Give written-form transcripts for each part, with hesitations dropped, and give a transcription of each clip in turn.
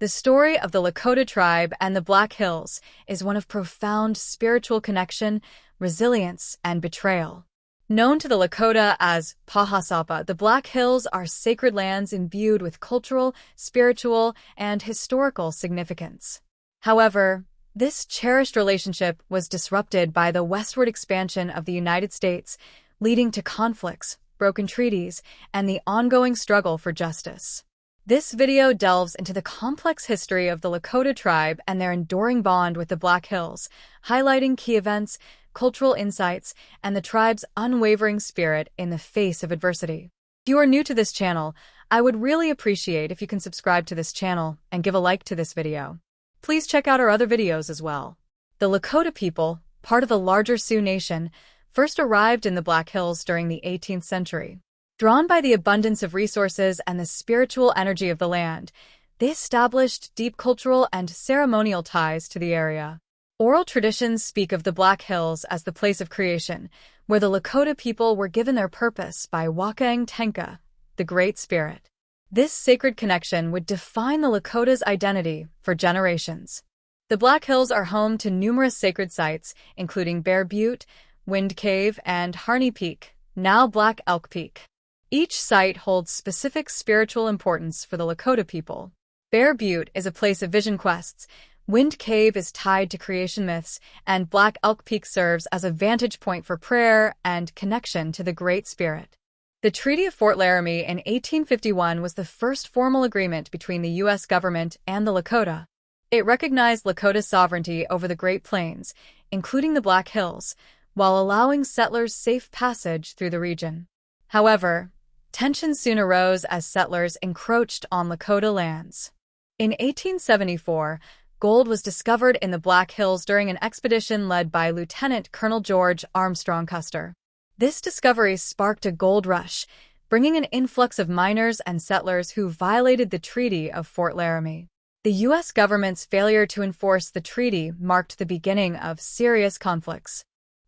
The story of the Lakota Tribe and the Black Hills is one of profound spiritual connection, resilience, and betrayal. Known to the Lakota as Paha Sapa, the Black Hills are sacred lands imbued with cultural, spiritual, and historical significance. However, this cherished relationship was disrupted by the westward expansion of the United States, leading to conflicts, broken treaties, and the ongoing struggle for justice. This video delves into the complex history of the Lakota tribe and their enduring bond with the Black Hills, highlighting key events, cultural insights, and the tribe's unwavering spirit in the face of adversity. If you are new to this channel, I would really appreciate if you can subscribe to this channel and give a like to this video. Please check out our other videos as well. The Lakota people, part of the larger Sioux Nation, first arrived in the Black Hills during the 18th century. Drawn by the abundance of resources and the spiritual energy of the land, they established deep cultural and ceremonial ties to the area. Oral traditions speak of the Black Hills as the place of creation, where the Lakota people were given their purpose by Wakang Tenka, the Great Spirit. This sacred connection would define the Lakota's identity for generations. The Black Hills are home to numerous sacred sites, including Bear Butte, Wind Cave, and Harney Peak, now Black Elk Peak. Each site holds specific spiritual importance for the Lakota people. Bear Butte is a place of vision quests, Wind Cave is tied to creation myths, and Black Elk Peak serves as a vantage point for prayer and connection to the Great Spirit. The Treaty of Fort Laramie in 1851 was the first formal agreement between the U.S. government and the Lakota. It recognized Lakota's sovereignty over the Great Plains, including the Black Hills, while allowing settlers safe passage through the region. However, tensions soon arose as settlers encroached on Lakota lands. In 1874, gold was discovered in the Black Hills during an expedition led by Lieutenant Colonel George Armstrong Custer. This discovery sparked a gold rush, bringing an influx of miners and settlers who violated the Treaty of Fort Laramie. The U.S. government's failure to enforce the treaty marked the beginning of serious conflicts.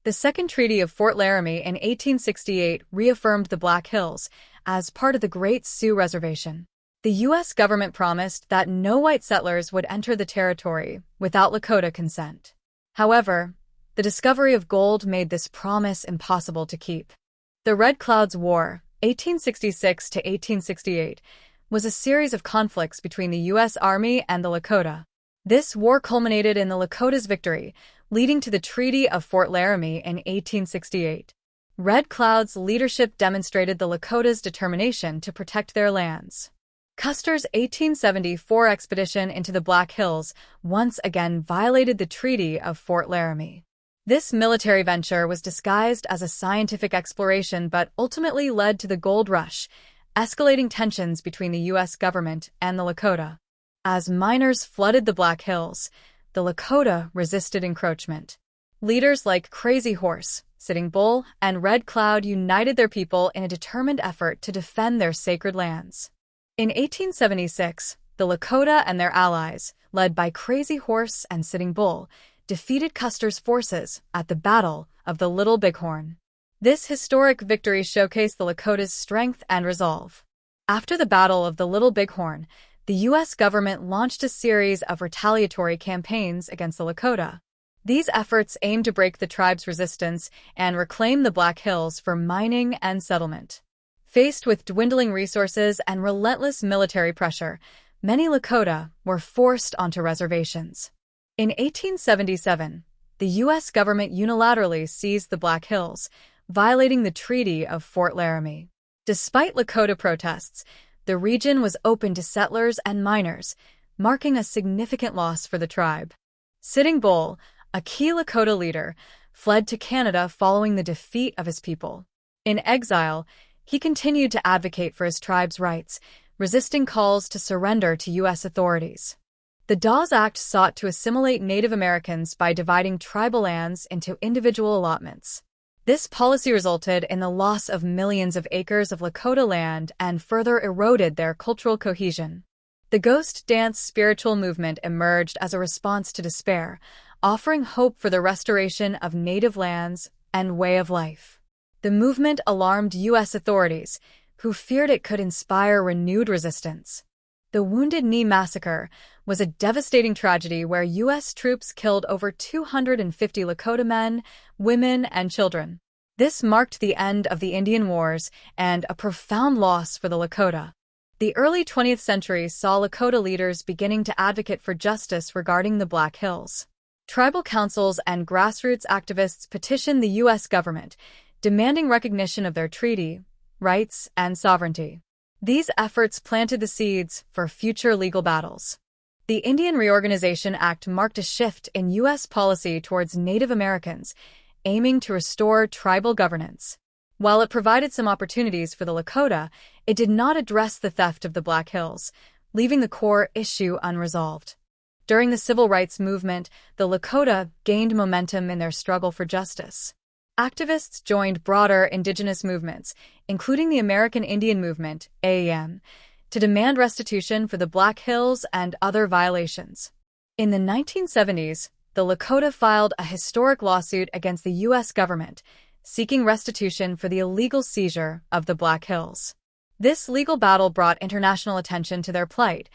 The Second Treaty of Fort Laramie in 1868 reaffirmed the Black Hills as part of the Great Sioux Reservation. The U.S. government promised that no white settlers would enter the territory without Lakota consent. However, the discovery of gold made this promise impossible to keep. The Red Cloud's War, 1866 to 1868, was a series of conflicts between the U.S. Army and the Lakota. This war culminated in the Lakota's victory, leading to the Treaty of Fort Laramie in 1868. Red Cloud's leadership demonstrated the Lakota's determination to protect their lands. Custer's 1874 expedition into the Black Hills once again violated the Treaty of Fort Laramie. This military venture was disguised as a scientific exploration but ultimately led to the gold rush, escalating tensions between the U.S. government and the Lakota. As miners flooded the Black Hills, the Lakota resisted encroachment. Leaders like Crazy Horse, Sitting Bull, and Red Cloud united their people in a determined effort to defend their sacred lands. In 1876, the Lakota and their allies, led by Crazy Horse and Sitting Bull, defeated Custer's forces at the Battle of the Little Bighorn. This historic victory showcased the Lakota's strength and resolve. After the Battle of the Little Bighorn, the U.S. government launched a series of retaliatory campaigns against the Lakota. These efforts aimed to break the tribe's resistance and reclaim the Black Hills for mining and settlement. Faced with dwindling resources and relentless military pressure, many Lakota were forced onto reservations. In 1877, the U.S. government unilaterally seized the Black Hills, violating the Treaty of Fort Laramie. Despite Lakota protests, the region was open to settlers and miners, marking a significant loss for the tribe. Sitting Bull, a key Lakota leader, fled to Canada following the defeat of his people. In exile, he continued to advocate for his tribe's rights, resisting calls to surrender to U.S. authorities. The Dawes Act sought to assimilate Native Americans by dividing tribal lands into individual allotments. This policy resulted in the loss of millions of acres of Lakota land and further eroded their cultural cohesion. The ghost dance spiritual movement emerged as a response to despair, offering hope for the restoration of native lands and way of life. The movement alarmed U.S. authorities, who feared it could inspire renewed resistance. The Wounded Knee Massacre was a devastating tragedy where U.S. troops killed over 250 Lakota men, women, and children. This marked the end of the Indian Wars and a profound loss for the Lakota. The early 20th century saw Lakota leaders beginning to advocate for justice regarding the Black Hills. Tribal councils and grassroots activists petitioned the U.S. government, demanding recognition of their treaty, rights, and sovereignty. These efforts planted the seeds for future legal battles. The Indian Reorganization Act marked a shift in U.S. policy towards Native Americans, aiming to restore tribal governance. While it provided some opportunities for the Lakota, it did not address the theft of the Black Hills, leaving the core issue unresolved. During the Civil Rights Movement, the Lakota gained momentum in their struggle for justice. Activists joined broader Indigenous movements, including the American Indian Movement, AIM, to demand restitution for the Black Hills and other violations. In the 1970s, the Lakota filed a historic lawsuit against the U.S. government, seeking restitution for the illegal seizure of the Black Hills. This legal battle brought international attention to their plight,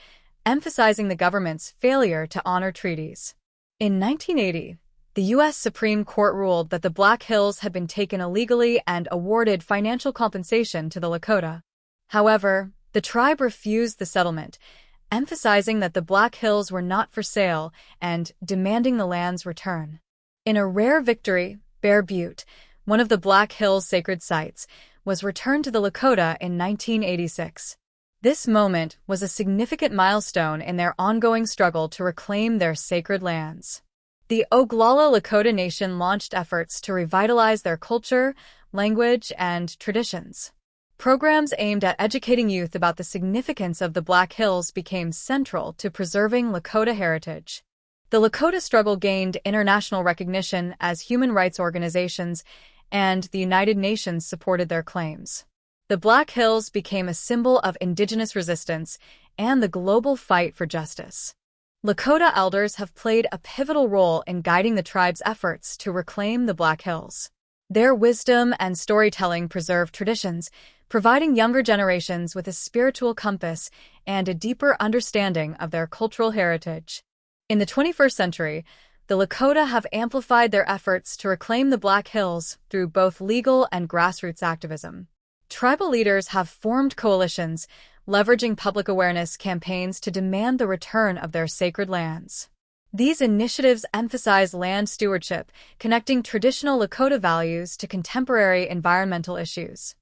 emphasizing the government's failure to honor treaties. In 1980, the U.S. Supreme Court ruled that the Black Hills had been taken illegally and awarded financial compensation to the Lakota. However, the tribe refused the settlement, emphasizing that the Black Hills were not for sale and demanding the land's return. In a rare victory, Bear Butte, one of the Black Hills' sacred sites, was returned to the Lakota in 1986. This moment was a significant milestone in their ongoing struggle to reclaim their sacred lands. The Oglala Lakota Nation launched efforts to revitalize their culture, language, and traditions. Programs aimed at educating youth about the significance of the Black Hills became central to preserving Lakota heritage. The Lakota struggle gained international recognition as human rights organizations, and the United Nations supported their claims. The Black Hills became a symbol of Indigenous resistance and the global fight for justice. Lakota elders have played a pivotal role in guiding the tribe's efforts to reclaim the Black Hills. Their wisdom and storytelling preserve traditions, providing younger generations with a spiritual compass and a deeper understanding of their cultural heritage. In the 21st century, the Lakota have amplified their efforts to reclaim the Black Hills through both legal and grassroots activism. Tribal leaders have formed coalitions, leveraging public awareness campaigns to demand the return of their sacred lands. These initiatives emphasize land stewardship, connecting traditional Lakota values to contemporary environmental issues.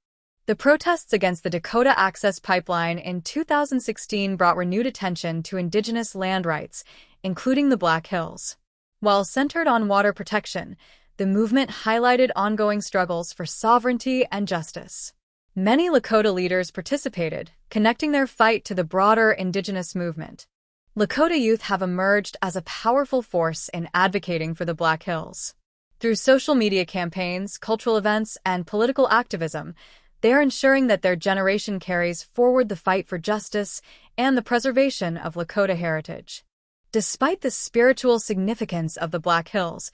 The protests against the Dakota Access Pipeline in 2016 brought renewed attention to Indigenous land rights, including the Black Hills. While centered on water protection, the movement highlighted ongoing struggles for sovereignty and justice. Many Lakota leaders participated, connecting their fight to the broader Indigenous movement. Lakota youth have emerged as a powerful force in advocating for the Black Hills. Through social media campaigns, cultural events, and political activism, they are ensuring that their generation carries forward the fight for justice and the preservation of Lakota heritage. Despite the spiritual significance of the Black Hills,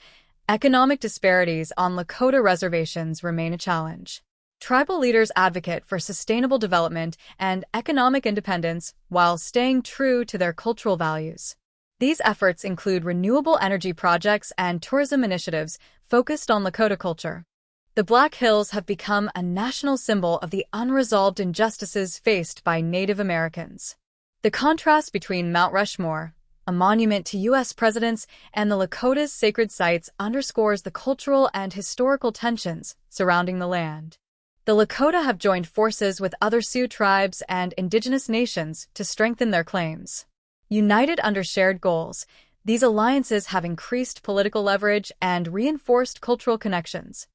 economic disparities on Lakota reservations remain a challenge. Tribal leaders advocate for sustainable development and economic independence while staying true to their cultural values. These efforts include renewable energy projects and tourism initiatives focused on Lakota culture. The Black Hills have become a national symbol of the unresolved injustices faced by Native Americans. The contrast between Mount Rushmore, a monument to U.S. presidents, and the Lakota's sacred sites underscores the cultural and historical tensions surrounding the land. The Lakota have joined forces with other Sioux tribes and Indigenous nations to strengthen their claims. United under shared goals, these alliances have increased political leverage and reinforced cultural connections.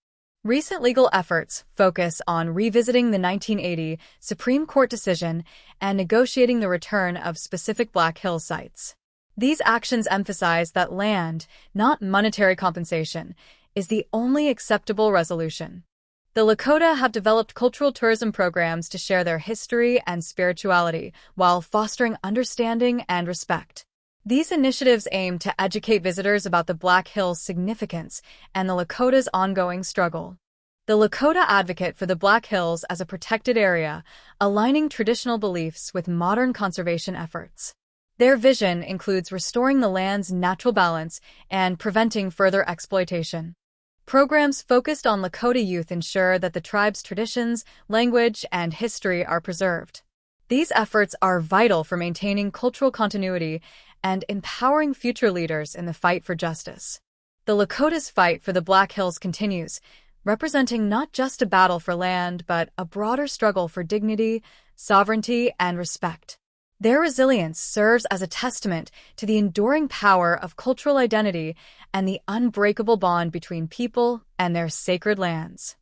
Recent legal efforts focus on revisiting the 1980 Supreme Court decision and negotiating the return of specific Black Hill sites. These actions emphasize that land, not monetary compensation, is the only acceptable resolution. The Lakota have developed cultural tourism programs to share their history and spirituality while fostering understanding and respect. These initiatives aim to educate visitors about the Black Hills' significance and the Lakota's ongoing struggle. The Lakota advocate for the Black Hills as a protected area, aligning traditional beliefs with modern conservation efforts. Their vision includes restoring the land's natural balance and preventing further exploitation. Programs focused on Lakota youth ensure that the tribe's traditions, language, and history are preserved. These efforts are vital for maintaining cultural continuity and empowering future leaders in the fight for justice. The Lakota's fight for the Black Hills continues, representing not just a battle for land, but a broader struggle for dignity, sovereignty, and respect. Their resilience serves as a testament to the enduring power of cultural identity and the unbreakable bond between people and their sacred lands.